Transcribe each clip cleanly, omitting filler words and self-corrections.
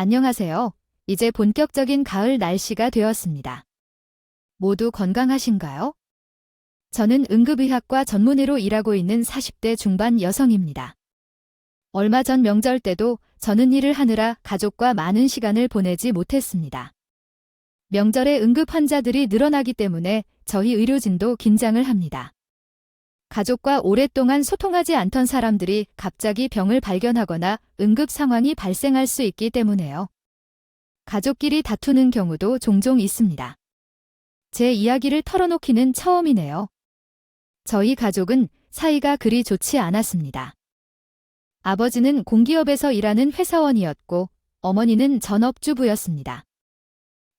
안녕하세요. 이제 본격적인 가을 날씨가 되었습니다. 모두 건강하신가요? 저는 응급의학과 전문의로 일하고 있는 40대 중반 여성입니다. 얼마 전 명절 때도 저는 일을 하느라 가족과 많은 시간을 보내지 못했습니다. 명절에 응급 환자들이 늘어나기 때문에 저희 의료진도 긴장을 합니다. 가족과 오랫동안 소통하지 않던 사람들이 갑자기 병을 발견하거나 응급 상황이 발생할 수 있기 때문에요. 가족끼리 다투는 경우도 종종 있습니다. 제 이야기를 털어놓기는 처음이네요. 저희 가족은 사이가 그리 좋지 않았습니다. 아버지는 공기업에서 일하는 회사원이었고 어머니는 전업주부였습니다.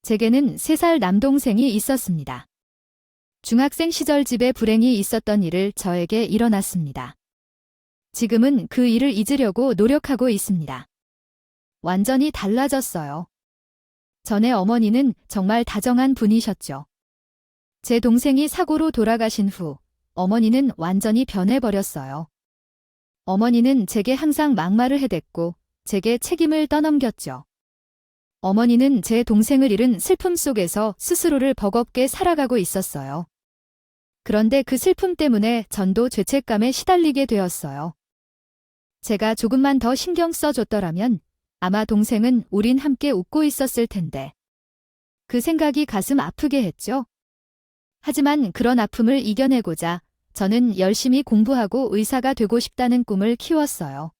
제게는 3살 남동생이 있었습니다. 중학생 시절 집에 불행이 있었던 일을 저에게 일어났습니다. 지금은 그 일을 잊으려고 노력하고 있습니다. 완전히 달라졌어요. 전에 어머니는 정말 다정한 분이셨죠. 제 동생이 사고로 돌아가신 후 어머니는 완전히 변해버렸어요. 어머니는 제게 항상 막말을 해댔고 제게 책임을 떠넘겼죠. 어머니는 제 동생을 잃은 슬픔 속에서 스스로를 버겁게 살아가고 있었어요. 그런데 그 슬픔 때문에 전도 죄책감에 시달리게 되었어요. 제가 조금만 더 신경 써줬더라면 아마 동생은 우린 함께 웃고 있었을 텐데. 그 생각이 가슴 아프게 했죠. 하지만 그런 아픔을 이겨내고자 저는 열심히 공부하고 의사가 되고 싶다는 꿈을 키웠어요.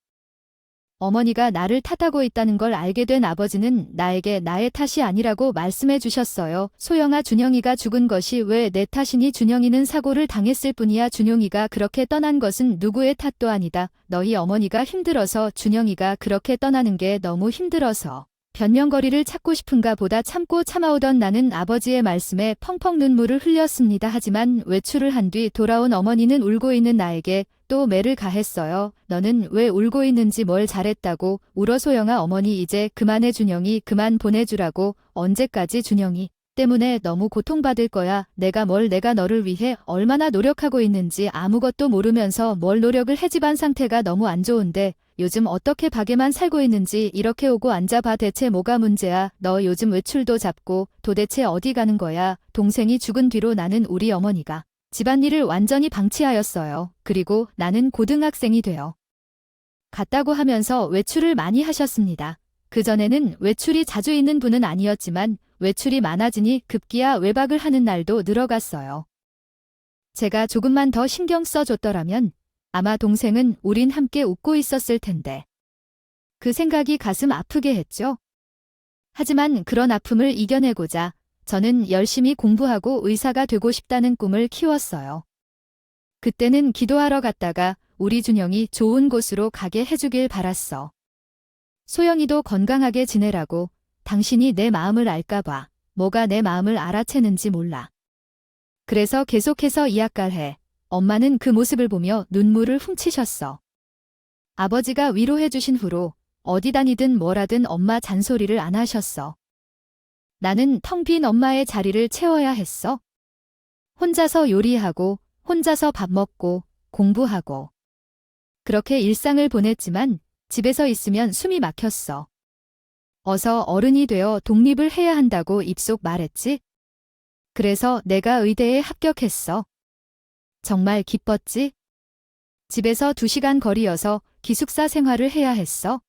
어머니가 나를 탓하고 있다는 걸 알게 된 아버지는 나에게 나의 탓이 아니라고 말씀해 주셨어요. 소영아, 준영이가 죽은 것이 왜 내 탓이니? 준영이는 사고를 당했을 뿐이야. 준영이가 그렇게 떠난 것은 누구의 탓도 아니다. 너희 어머니가 힘들어서 준영이가 그렇게 떠나는 게 너무 힘들어서 변명거리를 찾고 싶은가 보다. 참고 참아오던 나는 아버지의 말씀에 펑펑 눈물을 흘렸습니다. 하지만 외출을 한 뒤 돌아온 어머니는 울고 있는 나에게 또 매를 가했어요. 너는 왜 울고 있는지 뭘 잘했다고 울어. 소영아, 어머니 이제 그만해. 준영이 그만 보내주라고. 언제까지 준영이 때문에 너무 고통받을 거야. 내가 너를 위해 얼마나 노력하고 있는지 아무것도 모르면서 뭘 노력을 해. 집안 상태가 너무 안 좋은데 요즘 어떻게 밖에만 살고 있는지 이렇게 오고 앉아봐. 대체 뭐가 문제야? 너 요즘 외출도 잡고 도대체 어디 가는 거야? 동생이 죽은 뒤로 나는 우리 어머니가 집안일을 완전히 방치하였어요. 그리고 나는 고등학생이 되어 갔다고 하면서 외출을 많이 하셨습니다. 그전에는 외출이 자주 있는 분은 아니었지만 외출이 많아지니 급기야 외박을 하는 날도 늘어갔어요. 제가 조금만 더 신경 써줬더라면 아마 동생은 우린 함께 웃고 있었을 텐데. 그 생각이 가슴 아프게 했죠. 하지만 그런 아픔을 이겨내고자 저는 열심히 공부하고 의사가 되고 싶다는 꿈을 키웠어요. 그때는 기도하러 갔다가 우리 준영이 좋은 곳으로 가게 해주길 바랐어. 소영이도 건강하게 지내라고. 당신이 내 마음을 알까봐 뭐가 내 마음을 알아채는지 몰라. 그래서 계속해서 이약갈해. 엄마는 그 모습을 보며 눈물을 훔치셨어. 아버지가 위로해 주신 후로 어디 다니든 뭐라든 엄마 잔소리를 안 하셨어. 나는 텅 빈 엄마의 자리를 채워야 했어. 혼자서 요리하고 혼자서 밥 먹고 공부하고. 그렇게 일상을 보냈지만 집에서 있으면 숨이 막혔어. 어서 어른이 되어 독립을 해야 한다고 입속 말했지. 그래서 내가 의대에 합격했어. 정말 기뻤지? 집에서 2시간 거리여서 기숙사 생활을 해야 했어.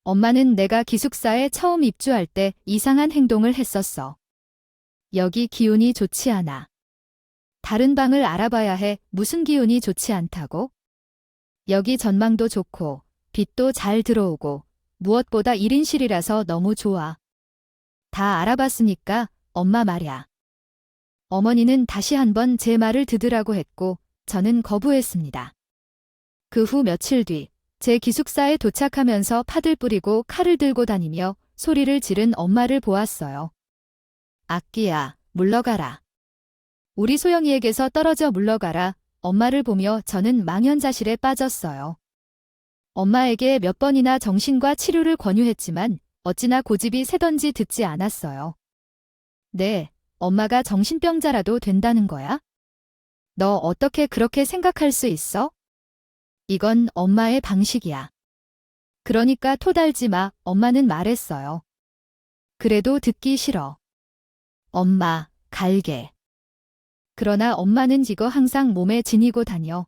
엄마는 내가 기숙사에 처음 입주할 때 이상한 행동을 했었어. 여기 기운이 좋지 않아. 다른 방을 알아봐야 해. 무슨 기운이 좋지 않다고? 여기 전망도 좋고 빛도 잘 들어오고 무엇보다 1인실이라서 너무 좋아. 다 알아봤으니까 엄마 말야. 어머니는 다시 한번 제 말을 듣으라고 했고 저는 거부했습니다. 그 후 며칠 뒤 제 기숙사에 도착하면서 파들 뿌리고 칼을 들고 다니며 소리를 지른 엄마를 보았어요. 악기야, 물러가라. 우리 소영이에게서 떨어져 물러가라. 엄마를 보며 저는 망연자실에 빠졌어요. 엄마에게 몇 번이나 정신과 치료를 권유했지만 어찌나 고집이 세던지 듣지 않았어요. 네, 엄마가 정신병자라도 된다는 거야? 너 어떻게 그렇게 생각할 수 있어? 이건 엄마의 방식이야. 그러니까 토달지 마, 엄마는 말했어요. 그래도 듣기 싫어. 엄마, 갈게. 그러나 엄마는 이거 항상 몸에 지니고 다녀.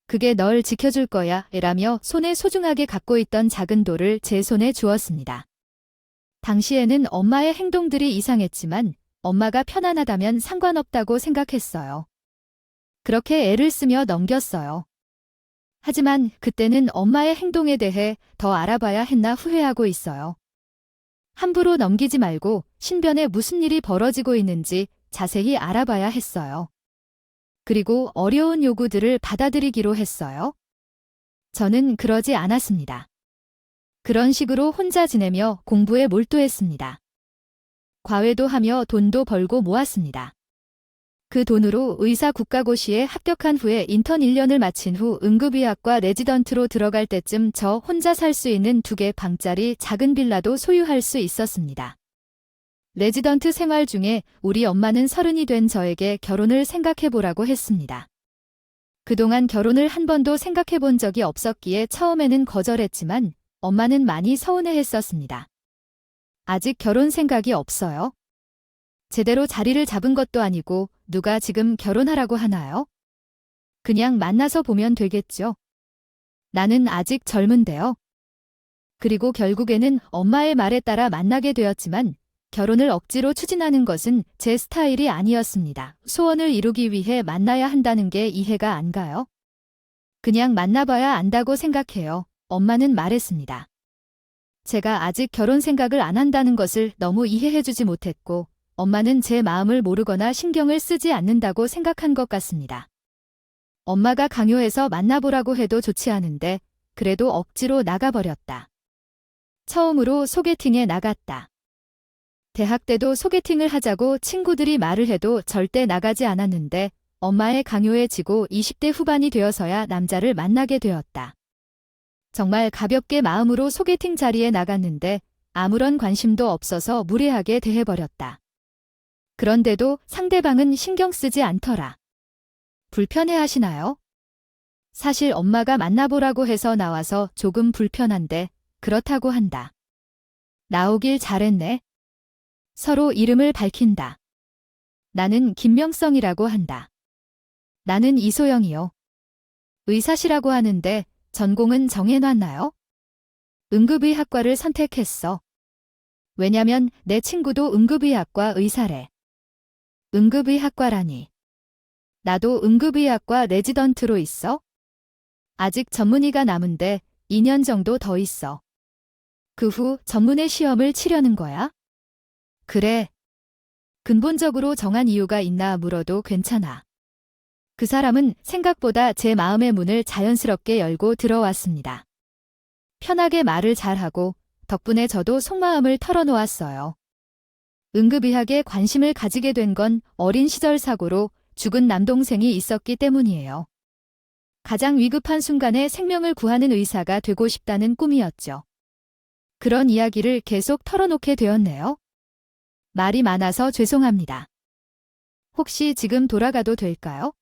그게 널 지켜줄 거야, 라며 손에 소중하게 갖고 있던 작은 돌을 제 손에 주었습니다. 당시에는 엄마의 행동들이 이상했지만 엄마가 편안하다면 상관없다고 생각했어요. 그렇게 애를 쓰며 넘겼어요. 하지만 그때는 엄마의 행동에 대해 더 알아봐야 했나 후회하고 있어요. 함부로 넘기지 말고 신변에 무슨 일이 벌어지고 있는지 자세히 알아봐야 했어요. 그리고 어려운 요구들을 받아들이기로 했어요. 저는 그러지 않았습니다. 그런 식으로 혼자 지내며 공부에 몰두했습니다. 과외도 하며 돈도 벌고 모았습니다. 그 돈으로 의사 국가고시에 합격한 후에 인턴 1년을 마친 후 응급의학과 레지던트로 들어갈 때쯤 저 혼자 살 수 있는 2개 방짜리 작은 빌라도 소유할 수 있었습니다. 레지던트 생활 중에 우리 엄마는 30이 된 저에게 결혼을 생각해보라고 했습니다. 그동안 결혼을 한 번도 생각해본 적이 없었기에 처음에는 거절했지만 엄마는 많이 서운해했었습니다. 아직 결혼 생각이 없어요? 제대로 자리를 잡은 것도 아니고 누가 지금 결혼하라고 하나요? 그냥 만나서 보면 되겠죠. 나는 아직 젊은데요. 그리고 결국에는 엄마의 말에 따라 만나게 되었지만 결혼을 억지로 추진하는 것은 제 스타일이 아니었습니다. 소원을 이루기 위해 만나야 한다는 게 이해가 안 가요? 그냥 만나봐야 안다고 생각해요. 엄마는 말했습니다. 제가 아직 결혼 생각을 안 한다는 것을 너무 이해해주지 못했고 엄마는 제 마음을 모르거나 신경을 쓰지 않는다고 생각한 것 같습니다. 엄마가 강요해서 만나보라고 해도 좋지 않은데 그래도 억지로 나가버렸다. 처음으로 소개팅에 나갔다. 대학 때도 소개팅을 하자고 친구들이 말을 해도 절대 나가지 않았는데 엄마의 강요에 지고 20대 후반이 되어서야 남자를 만나게 되었다. 정말 가볍게 마음으로 소개팅 자리에 나갔는데 아무런 관심도 없어서 무례하게 대해버렸다. 그런데도 상대방은 신경 쓰지 않더라. 불편해하시나요? 사실 엄마가 만나보라고 해서 나와서 조금 불편한데 그렇다고 한다. 나오길 잘했네. 서로 이름을 밝힌다. 나는 김명성이라고 한다. 나는 이소영이요. 의사시라고 하는데 전공은 정해놨나요? 응급의학과를 선택했어. 왜냐면 내 친구도 응급의학과 의사래. 응급의학과라니. 나도 응급의학과 레지던트로 있어? 아직 전문의가 남은데 2년 정도 더 있어. 그 후 전문의 시험을 치려는 거야? 그래. 근본적으로 정한 이유가 있나 물어도 괜찮아. 그 사람은 생각보다 제 마음의 문을 자연스럽게 열고 들어왔습니다. 편하게 말을 잘하고 덕분에 저도 속마음을 털어놓았어요. 응급의학에 관심을 가지게 된 건 어린 시절 사고로 죽은 남동생이 있었기 때문이에요. 가장 위급한 순간에 생명을 구하는 의사가 되고 싶다는 꿈이었죠. 그런 이야기를 계속 털어놓게 되었네요. 말이 많아서 죄송합니다. 혹시 지금 돌아가도 될까요?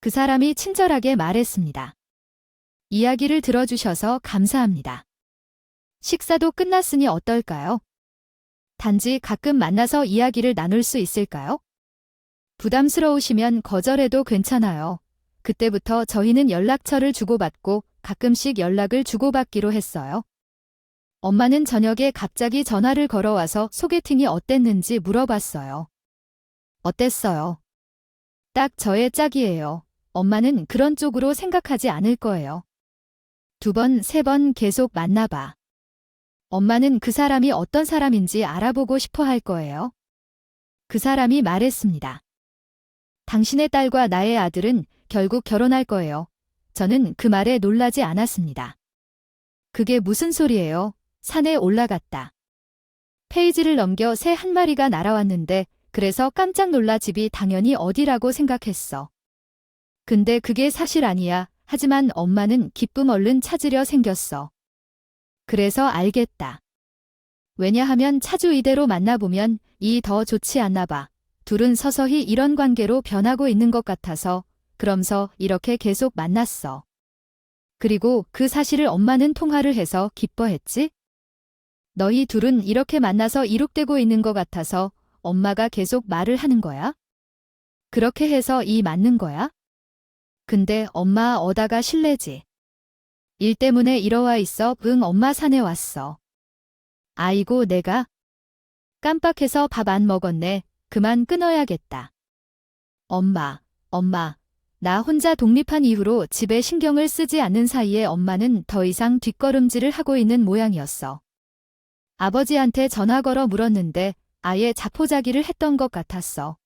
그 사람이 친절하게 말했습니다. 이야기를 들어주셔서 감사합니다. 식사도 끝났으니 어떨까요? 단지 가끔 만나서 이야기를 나눌 수 있을까요? 부담스러우시면 거절해도 괜찮아요. 그때부터 저희는 연락처를 주고받고 가끔씩 연락을 주고받기로 했어요. 엄마는 저녁에 갑자기 전화를 걸어와서 소개팅이 어땠는지 물어봤어요. 어땠어요? 딱 저의 짝이에요. 엄마는 그런 쪽으로 생각하지 않을 거예요. 2번, 3번 계속 만나봐. 엄마는 그 사람이 어떤 사람인지 알아보고 싶어 할 거예요. 그 사람이 말했습니다. 당신의 딸과 나의 아들은 결국 결혼할 거예요. 저는 그 말에 놀라지 않았습니다. 그게 무슨 소리예요? 산에 올라갔다. 페이지를 넘겨 새 한 마리가 날아왔는데 그래서 깜짝 놀라 집이 당연히 어디라고 생각했어. 근데 그게 사실 아니야. 하지만 엄마는 기쁨 얼른 찾으려 생겼어. 그래서 알겠다. 왜냐하면 차주 이대로 만나보면 이 더 좋지 않나 봐. 둘은 서서히 이런 관계로 변하고 있는 것 같아서 그러면서 이렇게 계속 만났어. 그리고 그 사실을 엄마는 통화를 해서 기뻐했지? 너희 둘은 이렇게 만나서 이룩되고 있는 것 같아서 엄마가 계속 말을 하는 거야? 그렇게 해서 이 맞는 거야? 근데 엄마 어다가 실례지. 일 때문에 이러와 있어. 응, 엄마 산에 왔어. 아이고, 내가 깜빡해서 밥 안 먹었네. 그만 끊어야겠다. 엄마, 나 혼자 독립한 이후로 집에 신경을 쓰지 않는 사이에 엄마는 더 이상 뒷걸음질을 하고 있는 모양이었어. 아버지한테 전화 걸어 물었는데 아예 자포자기를 했던 것 같았어.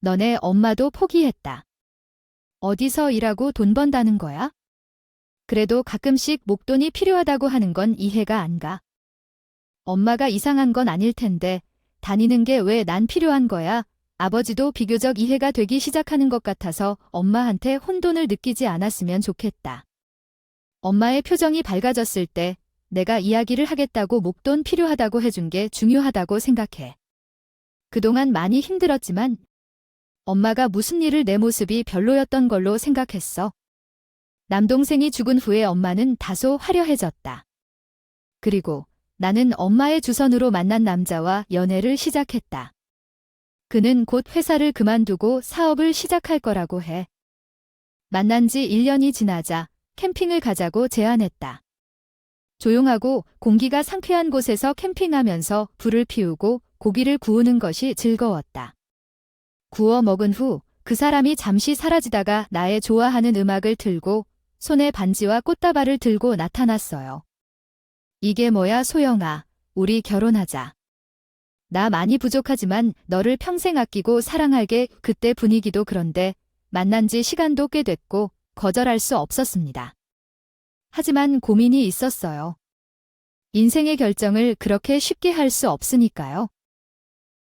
너네 엄마도 포기했다. 어디서 일하고 돈 번다는 거야? 그래도 가끔씩 목돈이 필요하다고 하는 건 이해가 안 가. 엄마가 이상한 건 아닐 텐데 다니는 게 왜 난 필요한 거야? 아버지도 비교적 이해가 되기 시작하는 것 같아서 엄마한테 혼돈을 느끼지 않았으면 좋겠다. 엄마의 표정이 밝아졌을 때 내가 이야기를 하겠다고 목돈 필요하다고 해준 게 중요하다고 생각해. 그동안 많이 힘들었지만 엄마가 무슨 일을 내 모습이 별로였던 걸로 생각했어. 남동생이 죽은 후에 엄마는 다소 화려해졌다. 그리고 나는 엄마의 주선으로 만난 남자와 연애를 시작했다. 그는 곧 회사를 그만두고 사업을 시작할 거라고 해. 만난 지 1년이 지나자 캠핑을 가자고 제안했다. 조용하고 공기가 상쾌한 곳에서 캠핑하면서 불을 피우고 고기를 구우는 것이 즐거웠다. 구워 먹은 후 그 사람이 잠시 사라지다가 나의 좋아하는 음악을 틀고 손에 반지와 꽃다발을 들고 나타났어요. 이게 뭐야, 소영아. 우리 결혼하자. 나 많이 부족하지만 너를 평생 아끼고 사랑할게. 그때 분위기도 그런데 만난 지 시간도 꽤 됐고 거절할 수 없었습니다. 하지만 고민이 있었어요. 인생의 결정을 그렇게 쉽게 할 수 없으니까요.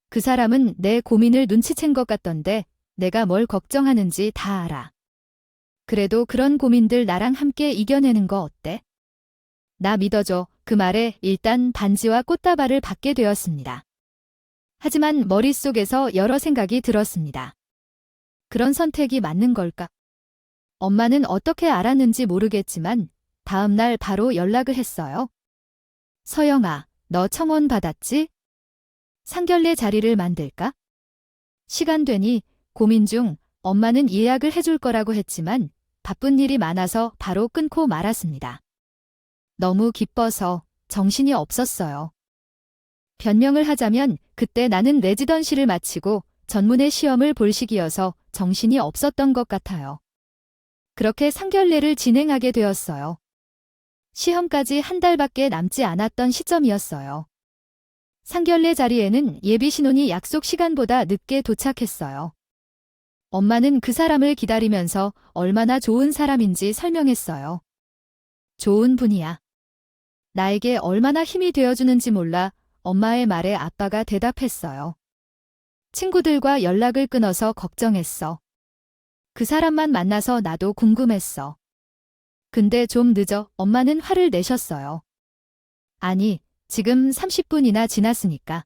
그 사람은 내 고민을 눈치챈 것 같던데 내가 뭘 걱정하는지 다 알아. 그래도 그런 고민들 나랑 함께 이겨내는 거 어때? 나 믿어줘. 그 말에 일단 반지와 꽃다발을 받게 되었습니다. 하지만 머릿속에서 여러 생각이 들었습니다. 그런 선택이 맞는 걸까? 엄마는 어떻게 알았는지 모르겠지만 다음 날 바로 연락을 했어요. 서영아, 너 청혼 받았지? 상견례 자리를 만들까? 시간 되니? 고민 중. 엄마는 예약을 해줄 거라고 했지만 바쁜 일이 많아서 바로 끊고 말았습니다. 너무 기뻐서 정신이 없었어요. 변명을 하자면 그때 나는 레지던시를 마치고 전문의 시험을 볼 시기여서 정신이 없었던 것 같아요. 그렇게 상견례를 진행하게 되었어요. 시험까지 한 달밖에 남지 않았던 시점이었어요. 상견례 자리에는 예비 신혼이 약속 시간보다 늦게 도착했어요. 엄마는 그 사람을 기다리면서 얼마나 좋은 사람인지 설명했어요. 좋은 분이야. 나에게 얼마나 힘이 되어주는지 몰라. 엄마의 말에 아빠가 대답했어요. 친구들과 연락을 끊어서 걱정했어. 그 사람만 만나서 나도 궁금했어. 근데 좀 늦어. 엄마는 화를 내셨어요. 아니, 지금 30분이나 지났으니까.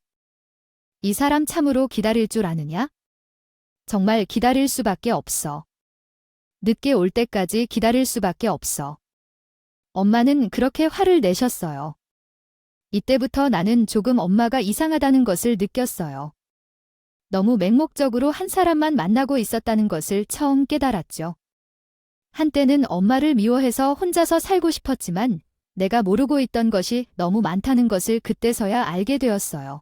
이 사람 참으로 기다릴 줄 아느냐? 정말 기다릴 수밖에 없어. 늦게 올 때까지 기다릴 수밖에 없어. 엄마는 그렇게 화를 내셨어요. 이때부터 나는 조금 엄마가 이상하다는 것을 느꼈어요. 너무 맹목적으로 한 사람만 만나고 있었다는 것을 처음 깨달았죠. 한때는 엄마를 미워해서 혼자서 살고 싶었지만 내가 모르고 있던 것이 너무 많다는 것을 그때서야 알게 되었어요.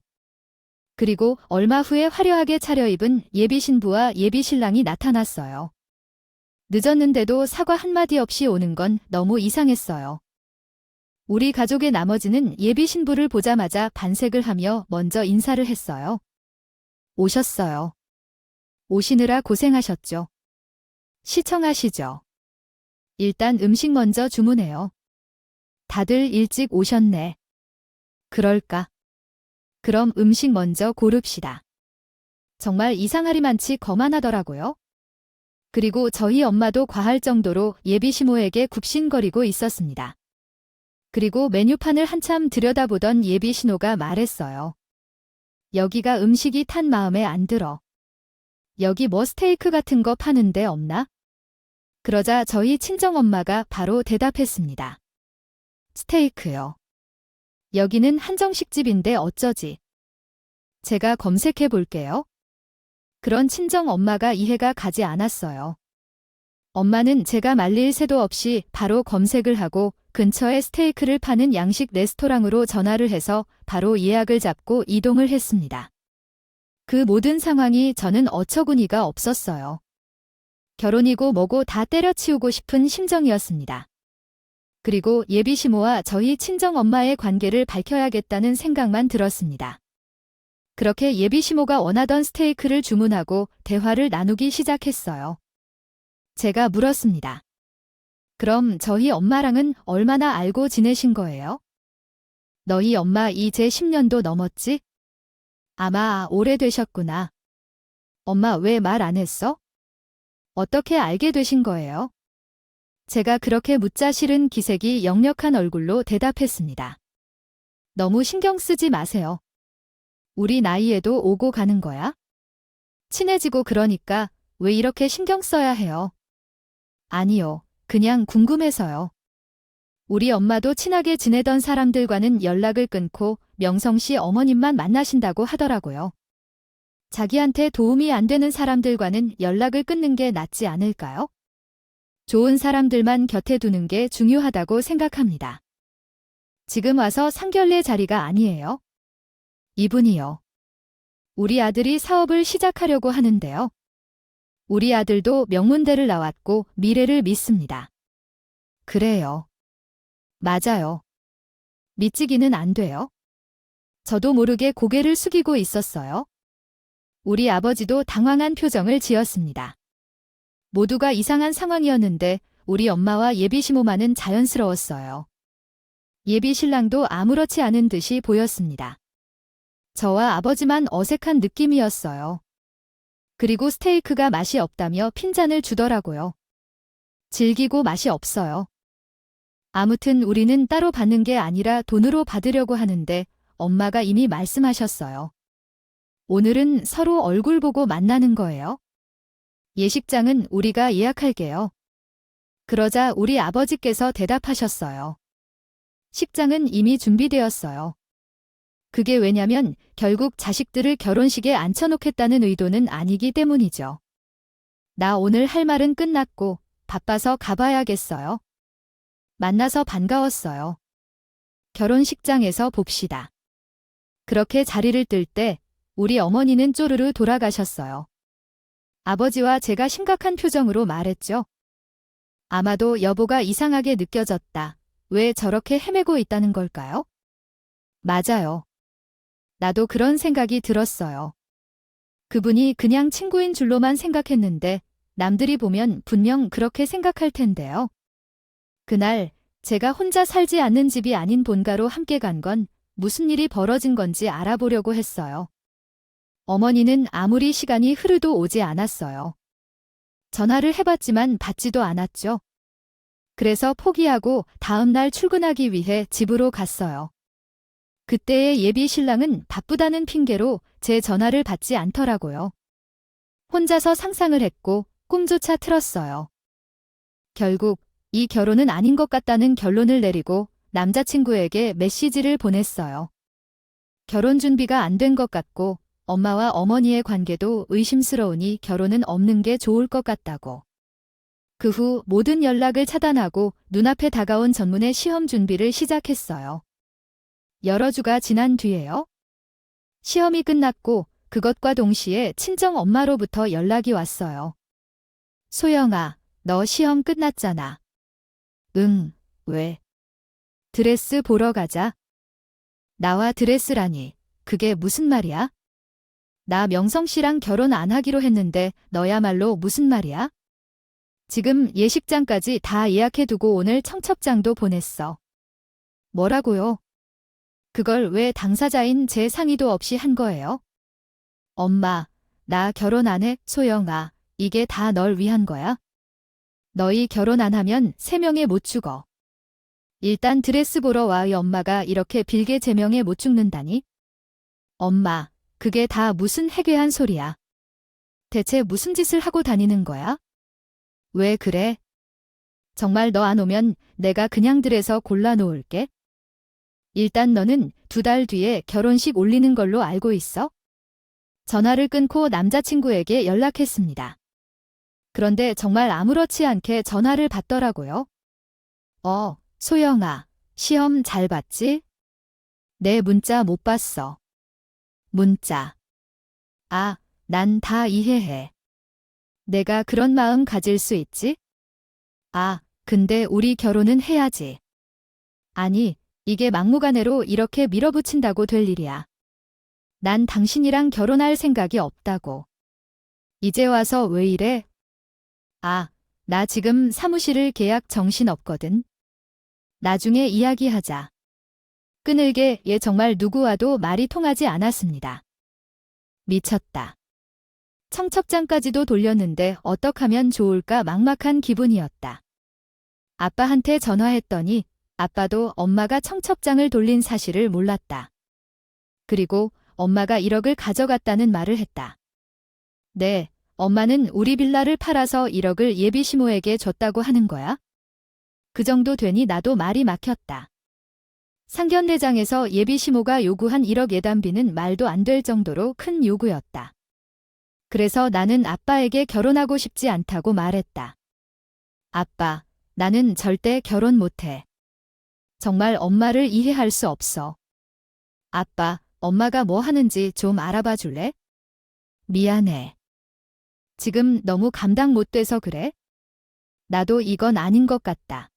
그리고 얼마 후에 화려하게 차려입은 예비 신부와 예비 신랑이 나타났어요. 늦었는데도 사과 한마디 없이 오는 건 너무 이상했어요. 우리 가족의 나머지는 예비 신부를 보자마자 반색을 하며 먼저 인사를 했어요. 오셨어요. 오시느라 고생하셨죠. 시청하시죠. 일단 음식 먼저 주문해요. 다들 일찍 오셨네. 그럴까? 그럼 음식 먼저 고릅시다. 정말 이상하리만치 거만하더라고요. 그리고 저희 엄마도 과할 정도로 예비 시모에게 굽신거리고 있었습니다. 그리고 메뉴판을 한참 들여다보던 예비 신호가 말했어요. 여기가 음식이 탄 마음에 안 들어. 여기 뭐 스테이크 같은 거 파는데 없나? 그러자 저희 친정엄마가 바로 대답했습니다. 스테이크요. 여기는 한정식집인데 어쩌지? 제가 검색해 볼게요. 그런 친정엄마가 이해가 가지 않았어요. 엄마는 제가 말릴 새도 없이 바로 검색을 하고 근처에 스테이크를 파는 양식 레스토랑으로 전화를 해서 바로 예약을 잡고 이동을 했습니다. 그 모든 상황이 저는 어처구니가 없었어요. 결혼이고 뭐고 다 때려치우고 싶은 심정이었습니다. 그리고 예비시모와 저희 친정엄마의 관계를 밝혀야겠다는 생각만 들었습니다. 그렇게 예비시모가 원하던 스테이크를 주문하고 대화를 나누기 시작했어요. 제가 물었습니다. 그럼 저희 엄마랑은 얼마나 알고 지내신 거예요? 너희 엄마 이제 10년도 넘었지? 아마 오래되셨구나. 엄마 왜 말 안 했어? 어떻게 알게 되신 거예요? 제가 그렇게 묻자 실은 기색이 역력한 얼굴로 대답했습니다. 너무 신경 쓰지 마세요. 우리 나이에도 오고 가는 거야? 친해지고 그러니까 왜 이렇게 신경 써야 해요? 아니요, 그냥 궁금해서요. 우리 엄마도 친하게 지내던 사람들과는 연락을 끊고 명성씨 어머님만 만나신다고 하더라고요. 자기한테 도움이 안 되는 사람들과는 연락을 끊는 게 낫지 않을까요? 좋은 사람들만 곁에 두는 게 중요하다고 생각합니다. 지금 와서 상견례 자리가 아니에요. 이분이요. 우리 아들이 사업을 시작하려고 하는데요. 우리 아들도 명문대를 나왔고 미래를 믿습니다. 그래요. 맞아요. 믿지기는 안 돼요. 저도 모르게 고개를 숙이고 있었어요. 우리 아버지도 당황한 표정을 지었습니다. 모두가 이상한 상황이었는데 우리 엄마와 예비시모만은 자연스러웠어요. 예비신랑도 아무렇지 않은 듯이 보였습니다. 저와 아버지만 어색한 느낌이었어요. 그리고 스테이크가 맛이 없다며 핀잔을 주더라고요. 질기고 맛이 없어요. 아무튼 우리는 따로 받는 게 아니라 돈으로 받으려고 하는데 엄마가 이미 말씀하셨어요. 오늘은 서로 얼굴 보고 만나는 거예요. 예식장은 우리가 예약할게요. 그러자 우리 아버지께서 대답하셨어요. 식장은 이미 준비되었어요. 그게 왜냐면 결국 자식들을 결혼식에 앉혀놓겠다는 의도는 아니기 때문이죠. 나 오늘 할 말은 끝났고 바빠서 가봐야겠어요. 만나서 반가웠어요. 결혼식장에서 봅시다. 그렇게 자리를 뜰 때 우리 어머니는 쪼르르 돌아가셨어요. 아버지와 제가 심각한 표정으로 말했죠. 아마도 여보가 이상하게 느껴졌다. 왜 저렇게 헤매고 있다는 걸까요? 맞아요. 나도 그런 생각이 들었어요. 그분이 그냥 친구인 줄로만 생각했는데 남들이 보면 분명 그렇게 생각할 텐데요. 그날 제가 혼자 살지 않는 집이 아닌 본가로 함께 간 건 무슨 일이 벌어진 건지 알아보려고 했어요. 어머니는 아무리 시간이 흐르도 오지 않았어요. 전화를 해봤지만 받지도 않았죠. 그래서 포기하고 다음 날 출근하기 위해 집으로 갔어요. 그때의 예비 신랑은 바쁘다는 핑계로 제 전화를 받지 않더라고요. 혼자서 상상을 했고 꿈조차 틀었어요. 결국 이 결혼은 아닌 것 같다는 결론을 내리고 남자친구에게 메시지를 보냈어요. 결혼 준비가 안 된 것 같고 엄마와 어머니의 관계도 의심스러우니 결혼은 없는 게 좋을 것 같다고. 그 후 모든 연락을 차단하고 눈앞에 다가온 전문의 시험 준비를 시작했어요. 여러 주가 지난 뒤에요. 시험이 끝났고 그것과 동시에 친정 엄마로부터 연락이 왔어요. 소영아, 너 시험 끝났잖아. 응, 왜? 드레스 보러 가자. 나와 드레스라니, 그게 무슨 말이야? 나 명성 씨랑 결혼 안 하기로 했는데 너야말로 무슨 말이야? 지금 예식장까지 다 예약해두고 오늘 청첩장도 보냈어. 뭐라고요? 그걸 왜 당사자인 제 상의도 없이 한 거예요? 엄마, 나 결혼 안 해, 소영아. 이게 다 널 위한 거야? 너희 결혼 안 하면 3명에 못 죽어. 일단 드레스 보러 와의 엄마가 이렇게 빌게 제명에 못 죽는다니? 엄마, 그게 다 무슨 해괴한 소리야. 대체 무슨 짓을 하고 다니는 거야? 왜 그래? 정말 너 안 오면 내가 그냥 들에서 골라놓을게. 일단 너는 2달 뒤에 결혼식 올리는 걸로 알고 있어? 전화를 끊고 남자친구에게 연락했습니다. 그런데 정말 아무렇지 않게 전화를 받더라고요. 소영아, 시험 잘 봤지? 내 문자 못 봤어. 문자. 아, 난 다 이해해. 내가 그런 마음 가질 수 있지? 아, 근데 우리 결혼은 해야지. 아니, 이게 막무가내로 이렇게 밀어붙인다고 될 일이야. 난 당신이랑 결혼할 생각이 없다고. 이제 와서 왜 이래? 아, 나 지금 사무실을 계약 정신없거든. 나중에 이야기하자. 끈을게 얘 정말 누구와도 말이 통하지 않았습니다. 미쳤다. 청첩장까지도 돌렸는데 어떡하면 좋을까 막막한 기분이었다. 아빠한테 전화했더니 아빠도 엄마가 청첩장을 돌린 사실을 몰랐다. 그리고 엄마가 1억을 가져갔다는 말을 했다. 네, 엄마는 우리 빌라를 팔아서 1억을 예비시모에게 줬다고 하는 거야? 그 정도 되니 나도 말이 막혔다. 상견례장에서 예비시모가 요구한 1억 예단비는 말도 안 될 정도로 큰 요구였다. 그래서 나는 아빠에게 결혼하고 싶지 않다고 말했다. 아빠, 나는 절대 결혼 못해. 정말 엄마를 이해할 수 없어. 아빠, 엄마가 뭐 하는지 좀 알아봐 줄래? 미안해. 지금 너무 감당 못 돼서 그래? 나도 이건 아닌 것 같다.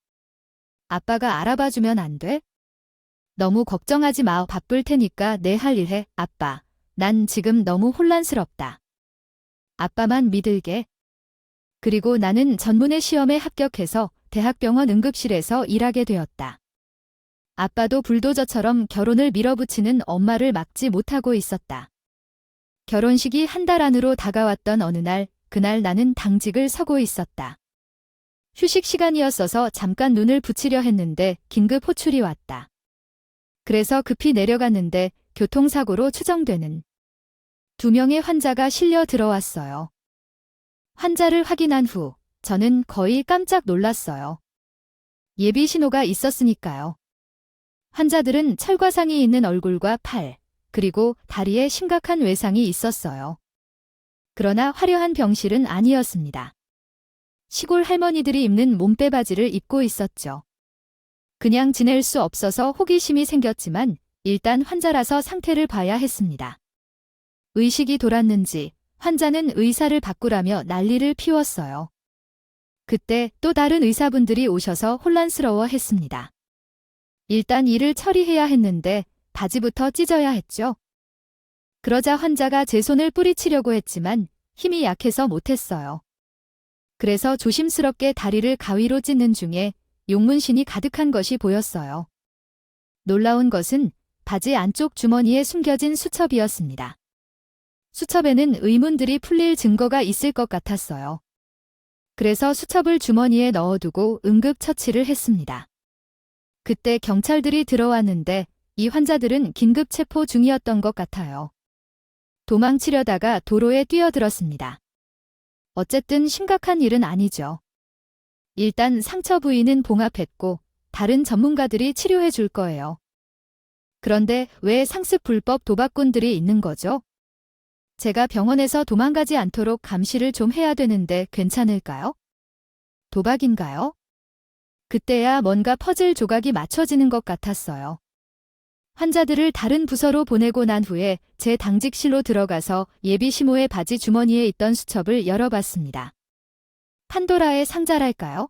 아빠가 알아봐 주면 안 돼? 너무 걱정하지 마. 바쁠 테니까 내 할 일 해. 아빠, 난 지금 너무 혼란스럽다. 아빠만 믿을게. 그리고 나는 전문의 시험에 합격해서 대학병원 응급실에서 일하게 되었다. 아빠도 불도저처럼 결혼을 밀어붙이는 엄마를 막지 못하고 있었다. 결혼식이 1달 안으로 다가왔던 어느 날, 그날 나는 당직을 서고 있었다. 휴식 시간이었어서 잠깐 눈을 붙이려 했는데 긴급 호출이 왔다. 그래서 급히 내려갔는데 교통사고로 추정되는 2명의 환자가 실려 들어왔어요. 환자를 확인한 후 저는 거의 깜짝 놀랐어요. 예비 신호가 있었으니까요. 환자들은 철과상이 있는 얼굴과 팔, 그리고 다리에 심각한 외상이 있었어요. 그러나 화려한 병실은 아니었습니다. 시골 할머니들이 입는 몸빼바지를 입고 있었죠. 그냥 지낼 수 없어서 호기심이 생겼지만 일단 환자라서 상태를 봐야 했습니다. 의식이 돌았는지 환자는 의사를 바꾸라며 난리를 피웠어요. 그때 또 다른 의사분들이 오셔서 혼란스러워 했습니다. 일단 일을 처리해야 했는데 바지부터 찢어야 했죠. 그러자 환자가 제 손을 뿌리치려고 했지만 힘이 약해서 못했어요. 그래서 조심스럽게 다리를 가위로 찢는 중에 용문신이 가득한 것이 보였어요. 놀라운 것은 바지 안쪽 주머니에 숨겨진 수첩이었습니다. 수첩에는 의문들이 풀릴 증거가 있을 것 같았어요. 그래서 수첩을 주머니에 넣어두고 응급처치를 했습니다. 그때 경찰들이 들어왔는데 이 환자들은 긴급 체포 중이었던 것 같아요. 도망치려다가 도로에 뛰어들었습니다. 어쨌든 심각한 일은 아니죠. 일단 상처 부위는 봉합했고 다른 전문가들이 치료해 줄 거예요. 그런데 왜 상습 불법 도박꾼들이 있는 거죠? 제가 병원에서 도망가지 않도록 감시를 좀 해야 되는데 괜찮을까요? 도박인가요? 그때야 뭔가 퍼즐 조각이 맞춰지는 것 같았어요. 환자들을 다른 부서로 보내고 난 후에 제 당직실로 들어가서 예비 시모의 바지 주머니에 있던 수첩을 열어봤습니다. 판도라의 상자랄까요?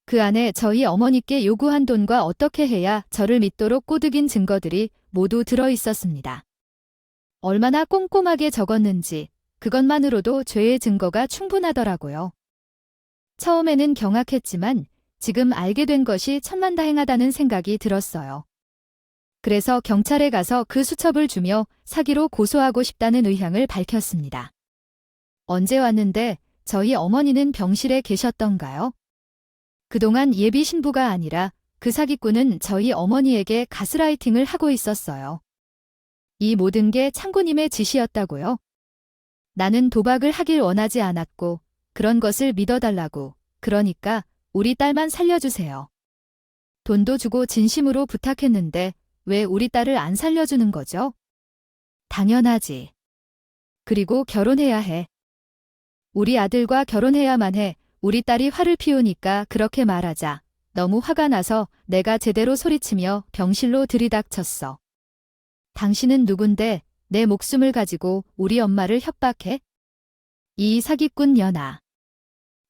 그 안에 저희 어머니께 요구한 돈과 어떻게 해야 저를 믿도록 꼬드긴 증거들이 모두 들어 있었습니다. 얼마나 꼼꼼하게 적었는지 그것만으로도 죄의 증거가 충분하더라고요. 처음에는 경악했지만 지금 알게 된 것이 천만다행하다는 생각이 들었어요. 그래서 경찰에 가서 그 수첩을 주며 사기로 고소하고 싶다는 의향을 밝혔습니다. 언제 왔는데 저희 어머니는 병실에 계셨던가요? 그동안 예비 신부가 아니라 그 사기꾼은 저희 어머니에게 가스라이팅을 하고 있었어요. 이 모든 게 창구님의 지시였다고요? 나는 도박을 하길 원하지 않았고 그런 것을 믿어달라고, 그러니까 우리 딸만 살려주세요. 돈도 주고 진심으로 부탁했는데 왜 우리 딸을 안 살려주는 거죠? 당연하지. 그리고 결혼해야 해. 우리 아들과 결혼해야만 해. 우리 딸이 화를 피우니까 그렇게 말하자. 너무 화가 나서 내가 제대로 소리치며 병실로 들이닥쳤어. 당신은 누군데 내 목숨을 가지고 우리 엄마를 협박해? 이 사기꾼 년아.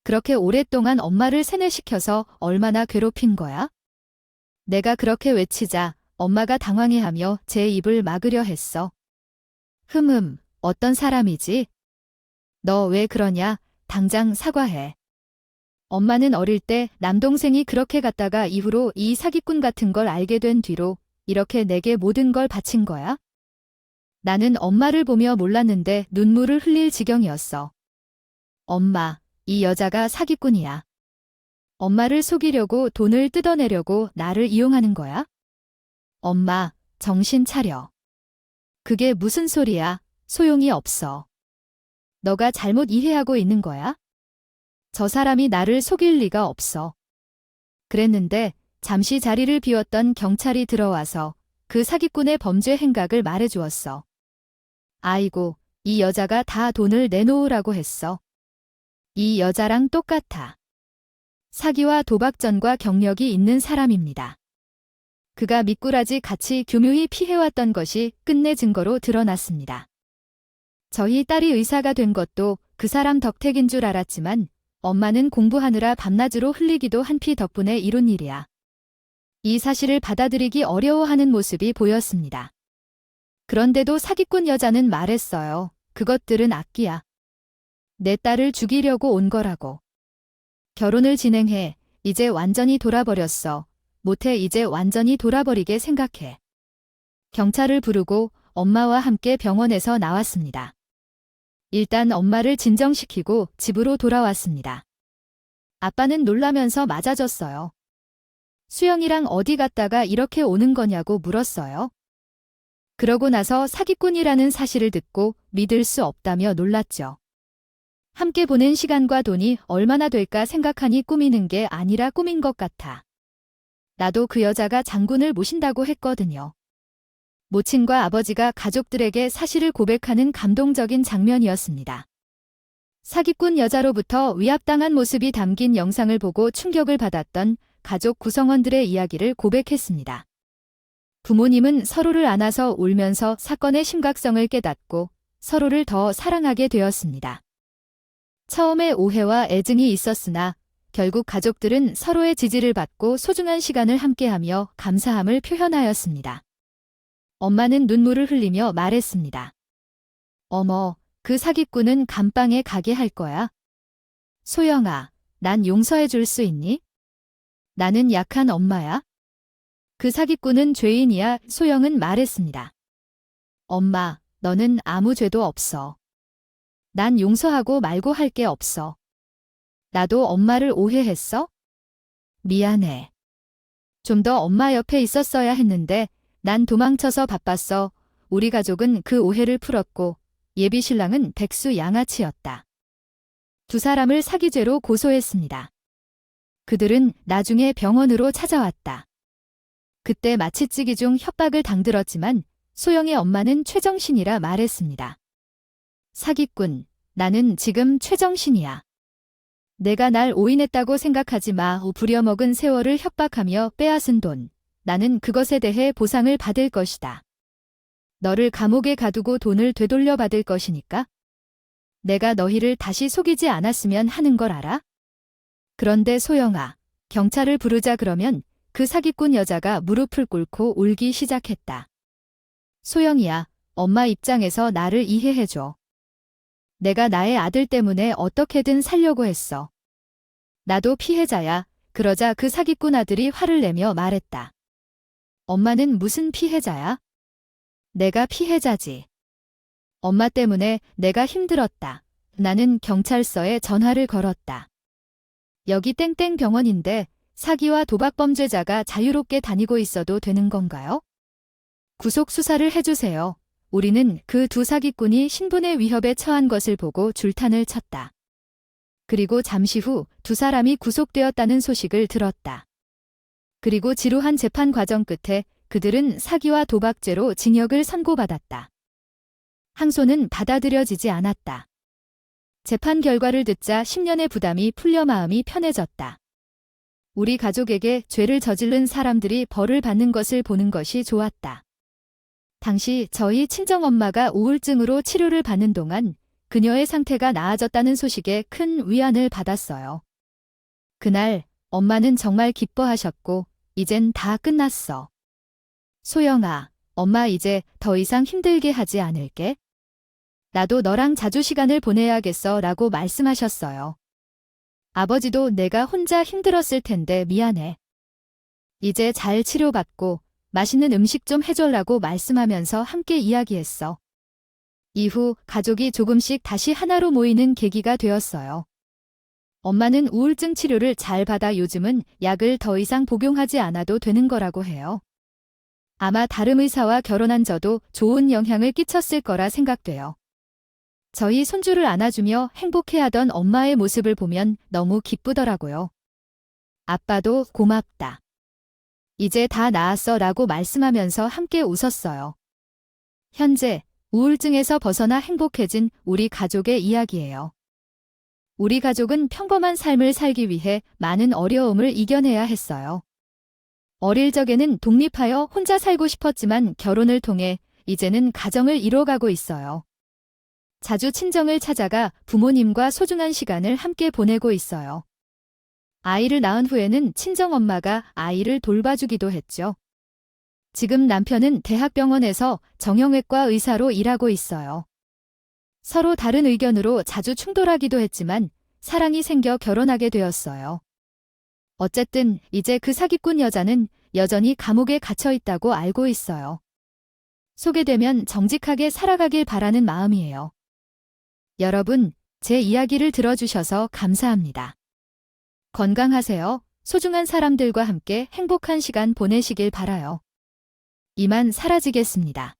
그렇게 오랫동안 엄마를 세뇌시켜서 얼마나 괴롭힌 거야? 내가 그렇게 외치자 엄마가 당황해하며 제 입을 막으려 했어. 어떤 사람이지? 너 왜 그러냐? 당장 사과해. 엄마는 어릴 때 남동생이 그렇게 갔다가 이후로 이 사기꾼 같은 걸 알게 된 뒤로 이렇게 내게 모든 걸 바친 거야? 나는 엄마를 보며 몰랐는데 눈물을 흘릴 지경이었어. 엄마, 이 여자가 사기꾼이야. 엄마를 속이려고 돈을 뜯어내려고 나를 이용하는 거야? 엄마, 정신 차려. 그게 무슨 소리야? 소용이 없어. 너가 잘못 이해하고 있는 거야? 저 사람이 나를 속일 리가 없어. 그랬는데 잠시 자리를 비웠던 경찰이 들어와서 그 사기꾼의 범죄 행각을 말해주었어. 아이고, 이 여자가 다 돈을 내놓으라고 했어. 이 여자랑 똑같아. 사기와 도박전과 경력이 있는 사람입니다. 그가 미꾸라지 같이 교묘히 피해왔던 것이 끝내 증거로 드러났습니다. 저희 딸이 의사가 된 것도 그 사람 덕택인 줄 알았지만 엄마는 공부하느라 밤낮으로 흘리기도 한 피 덕분에 이룬 일이야. 이 사실을 받아들이기 어려워하는 모습이 보였습니다. 그런데도 사기꾼 여자는 말했어요. 그것들은 악기야. 내 딸을 죽이려고 온 거라고. 결혼을 진행해. 이제 완전히 돌아버렸어. 못해 이제 완전히 돌아버리게 생각해. 경찰을 부르고 엄마와 함께 병원에서 나왔습니다. 일단 엄마를 진정시키고 집으로 돌아왔습니다. 아빠는 놀라면서 맞아줬어요. 수영이랑 어디 갔다가 이렇게 오는 거냐고 물었어요. 그러고 나서 사기꾼이라는 사실을 듣고 믿을 수 없다며 놀랐죠. 함께 보낸 시간과 돈이 얼마나 될까 생각하니 꾸미는 게 아니라 꾸민 것 같아. 나도 그 여자가 장군을 모신다고 했거든요. 모친과 아버지가 가족들에게 사실을 고백하는 감동적인 장면이었습니다. 사기꾼 여자로부터 위압당한 모습이 담긴 영상을 보고 충격을 받았던 가족 구성원들의 이야기를 고백했습니다. 부모님은 서로를 안아서 울면서 사건의 심각성을 깨닫고 서로를 더 사랑하게 되었습니다. 처음에 오해와 애증이 있었으나 결국 가족들은 서로의 지지를 받고 소중한 시간을 함께하며 감사함을 표현하였습니다. 엄마는 눈물을 흘리며 말했습니다. 어머, 그 사기꾼은 감방에 가게 할 거야. 소영아, 난 용서해 줄 수 있니? 나는 약한 엄마야. 그 사기꾼은 죄인이야. 소영은 말했습니다. 엄마, 너는 아무 죄도 없어. 난 용서하고 말고 할 게 없어. 나도 엄마를 오해했어? 미안해. 좀 더 엄마 옆에 있었어야 했는데 난 도망쳐서 바빴어. 우리 가족은 그 오해를 풀었고 예비 신랑은 백수 양아치였다. 두 사람을 사기죄로 고소했습니다. 그들은 나중에 병원으로 찾아왔다. 그때 마취찌기 중 협박을 당들었지만 소영의 엄마는 최정신이라 말했습니다. 사기꾼, 나는 지금 최정신이야. 내가 날 오인했다고 생각하지 마. 부려먹은 세월을 협박하며 빼앗은 돈. 나는 그것에 대해 보상을 받을 것이다. 너를 감옥에 가두고 돈을 되돌려 받을 것이니까. 내가 너희를 다시 속이지 않았으면 하는 걸 알아? 그런데 소영아, 경찰을 부르자 그러면 그 사기꾼 여자가 무릎을 꿇고 울기 시작했다. 소영이야, 엄마 입장에서 나를 이해해줘. 내가 나의 아들 때문에 어떻게든 살려고 했어. 나도 피해자야. 그러자 그 사기꾼 아들이 화를 내며 말했다. 엄마는 무슨 피해자야? 내가 피해자지. 엄마 때문에 내가 힘들었다. 나는 경찰서에 전화를 걸었다. 여기 땡땡 병원인데 사기와 도박 범죄자가 자유롭게 다니고 있어도 되는 건가요? 구속 수사를 해주세요. 우리는 그 두 사기꾼이 신분의 위협에 처한 것을 보고 줄탄을 쳤다. 그리고 잠시 후 두 사람이 구속되었다는 소식을 들었다. 그리고 지루한 재판 과정 끝에 그들은 사기와 도박죄로 징역을 선고받았다. 항소는 받아들여지지 않았다. 재판 결과를 듣자 10년의 부담이 풀려 마음이 편해졌다. 우리 가족에게 죄를 저지른 사람들이 벌을 받는 것을 보는 것이 좋았다. 당시 저희 친정엄마가 우울증으로 치료를 받는 동안 그녀의 상태가 나아졌다는 소식에 큰 위안을 받았어요. 그날 엄마는 정말 기뻐하셨고 이젠 다 끝났어. 소영아, 엄마 이제 더 이상 힘들게 하지 않을게. 나도 너랑 자주 시간을 보내야겠어 라고 말씀하셨어요. 아버지도 내가 혼자 힘들었을 텐데 미안해. 이제 잘 치료받고 맛있는 음식 좀 해줘라고 말씀하면서 함께 이야기했어. 이후 가족이 조금씩 다시 하나로 모이는 계기가 되었어요. 엄마는 우울증 치료를 잘 받아 요즘은 약을 더 이상 복용하지 않아도 되는 거라고 해요. 아마 다른 의사와 결혼한 저도 좋은 영향을 끼쳤을 거라 생각돼요. 저희 손주를 안아주며 행복해하던 엄마의 모습을 보면 너무 기쁘더라고요. 아빠도 고맙다. 이제 다 나았어 라고 말씀하면서 함께 웃었어요. 현재 우울증에서 벗어나 행복해진 우리 가족의 이야기예요. 우리 가족은 평범한 삶을 살기 위해 많은 어려움을 이겨내야 했어요. 어릴 적에는 독립하여 혼자 살고 싶었지만 결혼을 통해 이제는 가정을 이뤄가고 있어요. 자주 친정을 찾아가 부모님과 소중한 시간을 함께 보내고 있어요. 아이를 낳은 후에는 친정엄마가 아이를 돌봐주기도 했죠. 지금 남편은 대학병원에서 정형외과 의사로 일하고 있어요. 서로 다른 의견으로 자주 충돌하기도 했지만 사랑이 생겨 결혼하게 되었어요. 어쨌든 이제 그 사기꾼 여자는 여전히 감옥에 갇혀 있다고 알고 있어요. 소개되면 정직하게 살아가길 바라는 마음이에요. 여러분, 제 이야기를 들어주셔서 감사합니다. 건강하세요. 소중한 사람들과 함께 행복한 시간 보내시길 바라요. 이만 사라지겠습니다.